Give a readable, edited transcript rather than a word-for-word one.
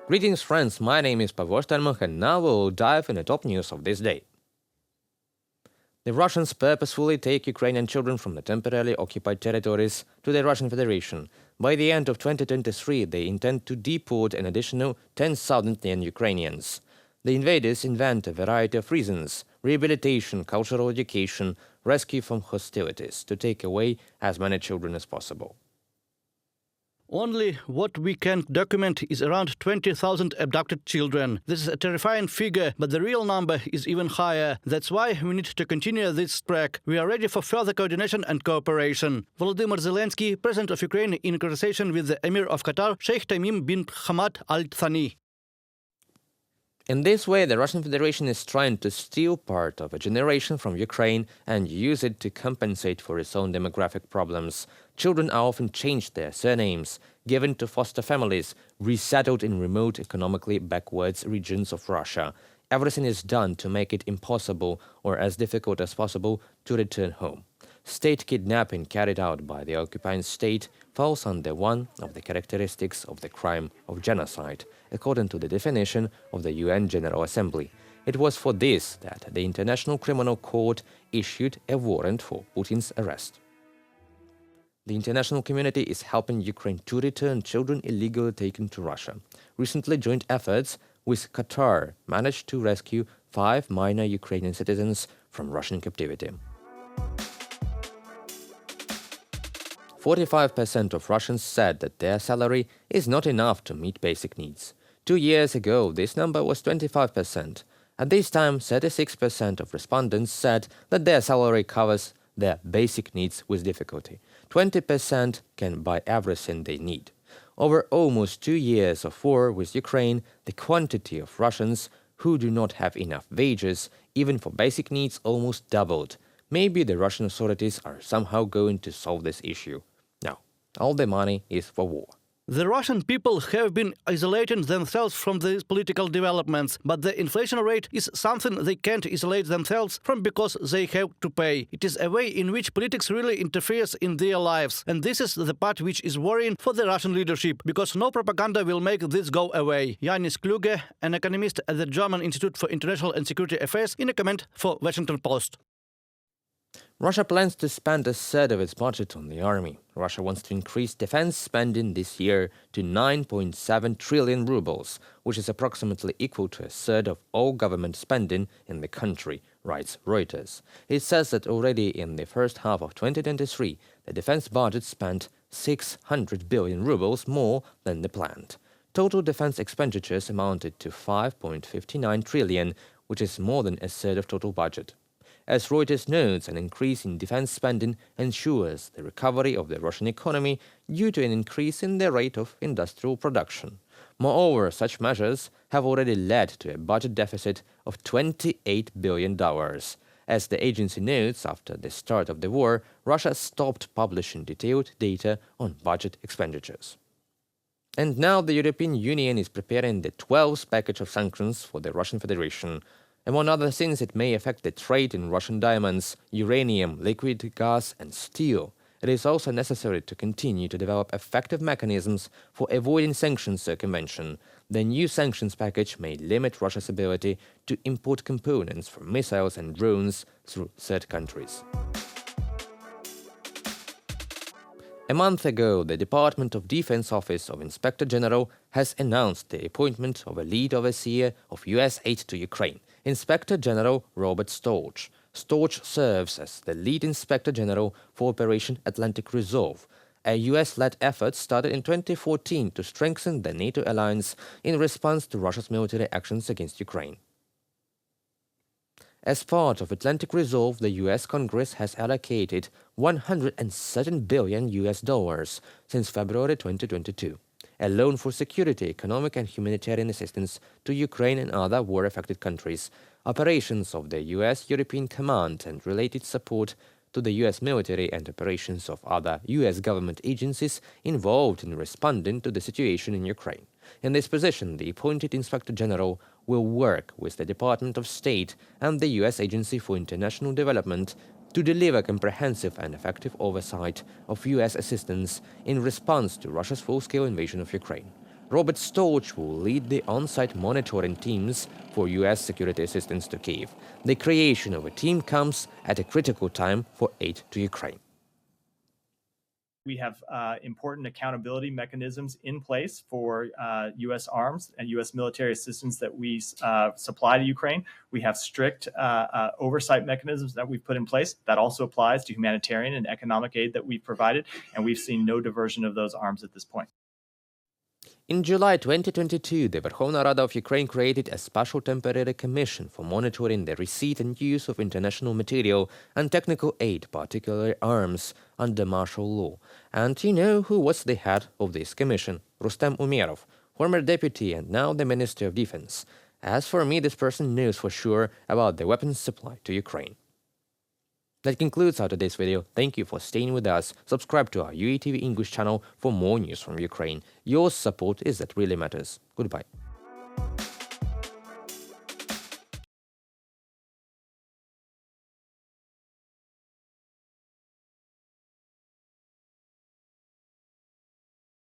Greetings, friends. My name is Pavel Stelmach, and now we'll dive into the top news of this day. The Russians purposefully take Ukrainian children from the temporarily occupied territories to the Russian Federation. By the end of 2023, they intend to deport an additional 10,000 young Ukrainians. The invaders invent a variety of reasons: rehabilitation, cultural education, rescue from hostilities, to take away as many children as possible. Only what we can document is around 20,000 abducted children. This is a terrifying figure, but the real number is even higher. That's why we need to continue this track. We are ready for further coordination and cooperation. Volodymyr Zelensky, President of Ukraine, in conversation with the Emir of Qatar, Sheikh Tamim bin Hamad Al Thani. In this way, the Russian Federation is trying to steal part of a generation from Ukraine and use it to compensate for its own demographic problems. Children are often changed their surnames, given to foster families, resettled in remote, economically backwards regions of Russia. Everything is done to make it impossible, or as difficult as possible, to return home. State kidnapping carried out by the occupying state falls under one of the characteristics of the crime of genocide, according to the definition of the UN General Assembly. It was for this that the International Criminal Court issued a warrant for Putin's arrest. The international community is helping Ukraine to return children illegally taken to Russia. Recently, joint efforts with Qatar managed to rescue 5 minor Ukrainian citizens from Russian captivity. 45% of Russians said that their salary is not enough to meet basic needs. 2 years ago, this number was 25%. At this time, 36% of respondents said that their salary covers their basic needs with difficulty. 20% can buy everything they need. Over almost 2 years of war with Ukraine, the quantity of Russians who do not have enough wages, even for basic needs, almost doubled. Maybe the Russian authorities are somehow going to solve this issue. No, all the money is for war. The Russian people have been isolating themselves from these political developments, but the inflation rate is something they can't isolate themselves from because they have to pay. It is a way in which politics really interferes in their lives, and this is the part which is worrying for the Russian leadership, because no propaganda will make this go away. Yanis Kluge, an economist at the German Institute for International and Security Affairs, in a comment for Washington Post. Russia plans to spend a third of its budget on the army. Russia wants to increase defense spending this year to 9.7 trillion rubles, which is approximately equal to a third of all government spending in the country, writes Reuters. It says that already in the first half of 2023, the defense budget spent 600 billion rubles more than the planned. Total defense expenditures amounted to 5.59 trillion, which is more than a third of total budget. As Reuters notes, an increase in defense spending ensures the recovery of the Russian economy due to an increase in the rate of industrial production. Moreover, such measures have already led to a budget deficit of $28 billion. As the agency notes, after the start of the war, Russia stopped publishing detailed data on budget expenditures. And now the European Union is preparing the 12th package of sanctions for the Russian Federation. Among other things, it may affect the trade in Russian diamonds, uranium, liquid gas and steel. It is also necessary to continue to develop effective mechanisms for avoiding sanctions circumvention. The new sanctions package may limit Russia's ability to import components for missiles and drones through third countries. A month ago, the Department of Defense Office of Inspector General has announced the appointment of a lead overseer of U.S. aid to Ukraine, Inspector General Robert Storch. Storch serves as the lead Inspector General for Operation Atlantic Resolve, a U.S.-led effort started in 2014 to strengthen the NATO alliance in response to Russia's military actions against Ukraine. As part of Atlantic Resolve, the U.S. Congress has allocated $107 billion since February 2022, a loan for security, economic and humanitarian assistance to Ukraine and other war-affected countries, operations of the U.S. European Command and related support to the U.S. military and operations of other U.S. government agencies involved in responding to the situation in Ukraine. In this position, the appointed Inspector General will work with the Department of State and the U.S. Agency for International Development to deliver comprehensive and effective oversight of U.S. assistance in response to Russia's full-scale invasion of Ukraine. Robert Storch will lead the on-site monitoring teams for U.S. security assistance to Kyiv. The creation of a team comes at a critical time for aid to Ukraine. We have important accountability mechanisms in place for U.S. arms and U.S. military assistance that we supply to Ukraine. We have strict oversight mechanisms that we've put in place. That also applies to humanitarian and economic aid that we've provided, and we've seen no diversion of those arms at this point. In July 2022, the Verkhovna Rada of Ukraine created a special temporary commission for monitoring the receipt and use of international material and technical aid, particularly arms, under martial law. And you know who was the head of this commission? Rustem Umerov, former deputy and now the Minister of Defense. As for me, this person knows for sure about the weapons supply to Ukraine. That concludes our today's video. Thank you for staying with us. Subscribe to our UATV English channel for more news from Ukraine. Your support is that really matters. Goodbye.